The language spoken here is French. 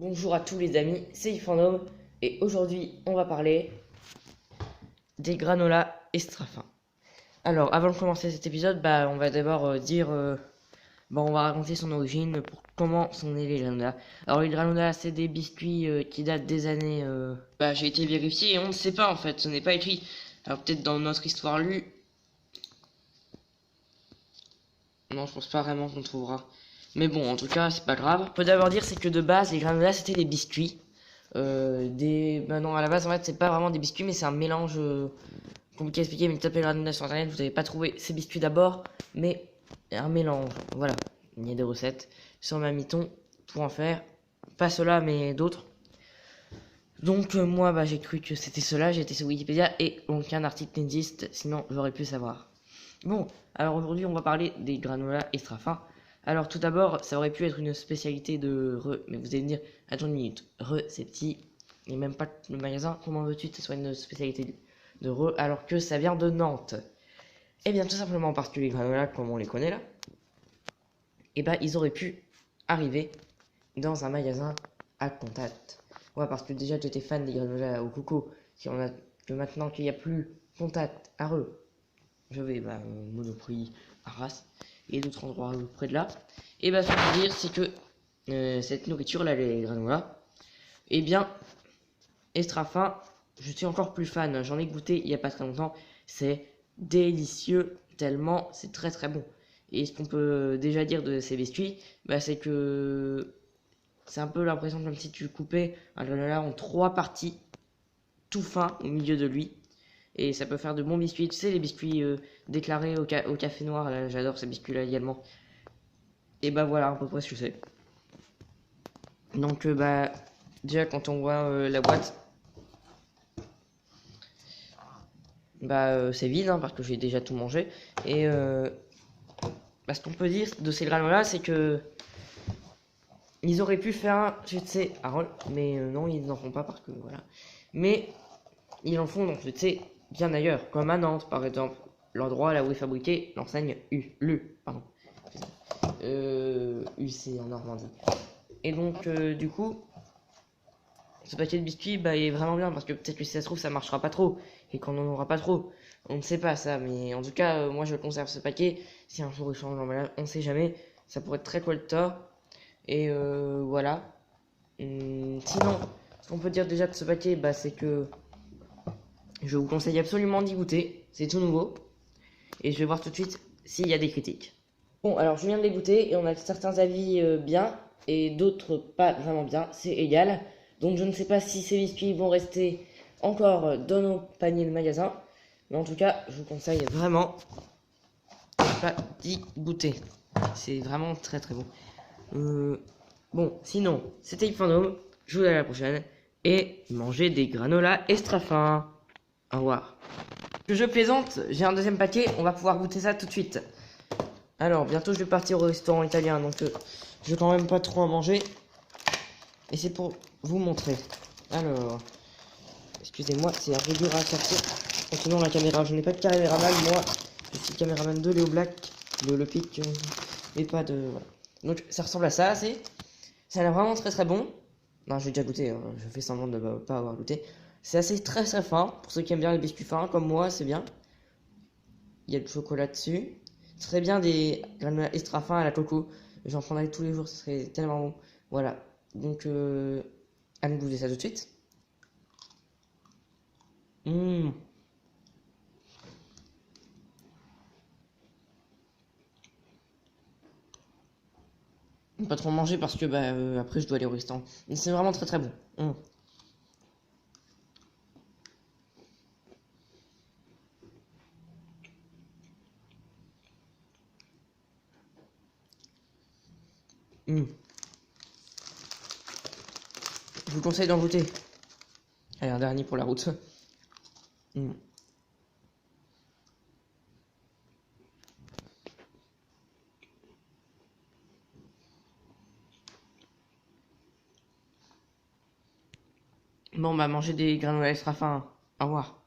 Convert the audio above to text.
Bonjour à tous les amis, c'est Yfandom et aujourd'hui on va parler des granolas extra fins. Alors avant de commencer cet épisode, on va d'abord on va raconter son origine, pour comment sont nés les granolas. Alors les granolas c'est des biscuits qui datent des années... j'ai été vérifié et on ne sait pas en fait, ce n'est pas écrit. Alors peut-être dans notre histoire lue... Non, je pense pas vraiment qu'on trouvera. Mais bon, en tout cas, c'est pas grave. On peut d'abord dire c'est que de base, les granolas c'était des biscuits. Non, à la base, en fait, c'est pas vraiment des biscuits, mais c'est un mélange compliqué à expliquer. Mais tapez granolas sur internet, vous n'allez pas trouver ces biscuits d'abord, mais un mélange. Voilà, il y a des recettes sur ma Miton pour en faire. Pas cela, mais d'autres. Donc, moi, j'ai cru que c'était cela. J'ai été sur Wikipédia et aucun article n'existe, sinon j'aurais pu savoir. Bon, alors aujourd'hui on va parler des granolas extra fins. Alors tout d'abord, ça aurait pu être une spécialité de mais vous allez me dire, attends une minute, c'est petit, et même pas le magasin, comment veux-tu que ce soit une spécialité de alors que ça vient de Nantes? Eh bien tout simplement parce que les granolas, comme on les connaît là, ils auraient pu arriver dans un magasin à contact. Ouais, parce que déjà tu étais fan des granolas au coco, que maintenant qu'il n'y a plus contact à je vais Monoprix, Arras et d'autres endroits près de là. Et ce que je veux dire, c'est que cette nourriture là, les granolas, extra fin, je suis encore plus fan. J'en ai goûté il y a pas très longtemps. C'est délicieux, tellement c'est très très bon. Et ce qu'on peut déjà dire de ces biscuits, c'est que c'est un peu l'impression comme si tu coupais un granola en 3 parties, tout fin au milieu de lui. Et ça peut faire de bons biscuits. Tu sais, les biscuits déclarés au café noir, là, j'adore ces biscuits-là également. Et voilà à peu près ce que c'est. Donc, déjà, quand on voit la boîte, c'est vide, hein, parce que j'ai déjà tout mangé. Et ce qu'on peut dire de ces granolas, c'est que ils auraient pu faire un, je sais, Harold, mais non, ils n'en font pas parce que voilà. Mais ils en font, donc je sais, bien ailleurs, comme à Nantes par exemple, l'endroit là où est fabriqué l'enseigne UC en Normandie. Et donc du coup, ce paquet de biscuits est vraiment bien parce que peut-être que si ça se trouve ça marchera pas trop et qu'on n'en aura pas trop. On ne sait pas ça, mais en tout cas moi je conserve ce paquet. Si un jour il change d'emballage, on sait jamais. Ça pourrait être très collector. Et voilà. Sinon, ce qu'on peut dire déjà de ce paquet, c'est que je vous conseille absolument d'y goûter. C'est tout nouveau. Et je vais voir tout de suite s'il y a des critiques. Bon, alors je viens de les goûter et on a certains avis bien et d'autres pas vraiment bien. C'est égal. Donc je ne sais pas si ces biscuits vont rester encore dans nos paniers de magasin. Mais en tout cas, je vous conseille vraiment d'y goûter. C'est vraiment très très bon. Bon, sinon, c'était Yfandom. Je vous dis à la prochaine. Et mangez des granolas extra fins. Au revoir. Je plaisante, j'ai un deuxième paquet, on va pouvoir goûter ça tout de suite. Alors, bientôt je vais partir au restaurant italien, donc je vais quand même pas trop en manger. Et c'est pour vous montrer. Alors, excusez-moi, c'est un peu dur à sortir. Sinon la caméra, je n'ai pas de caméraman, moi, je suis caméraman de Léo Black, de Le Pic, mais pas de... Voilà. Donc ça ressemble à ça, ça a l'air vraiment très très bon. Non, j'ai déjà goûté, hein, je fais semblant de ne pas avoir goûté. C'est assez très très fin, pour ceux qui aiment bien les biscuits fins, comme moi, c'est bien. Il y a du chocolat dessus. Très bien des granolas extra fins à la coco. J'en prendrais tous les jours, ce serait tellement bon. Voilà. Donc, allons goûter ça tout de suite. Pas trop manger parce que après je dois aller au restaurant. Mais c'est vraiment très très bon. Je vous conseille d'en goûter. Allez, un dernier pour la route. Bon, manger des granolas extra fins. Au revoir.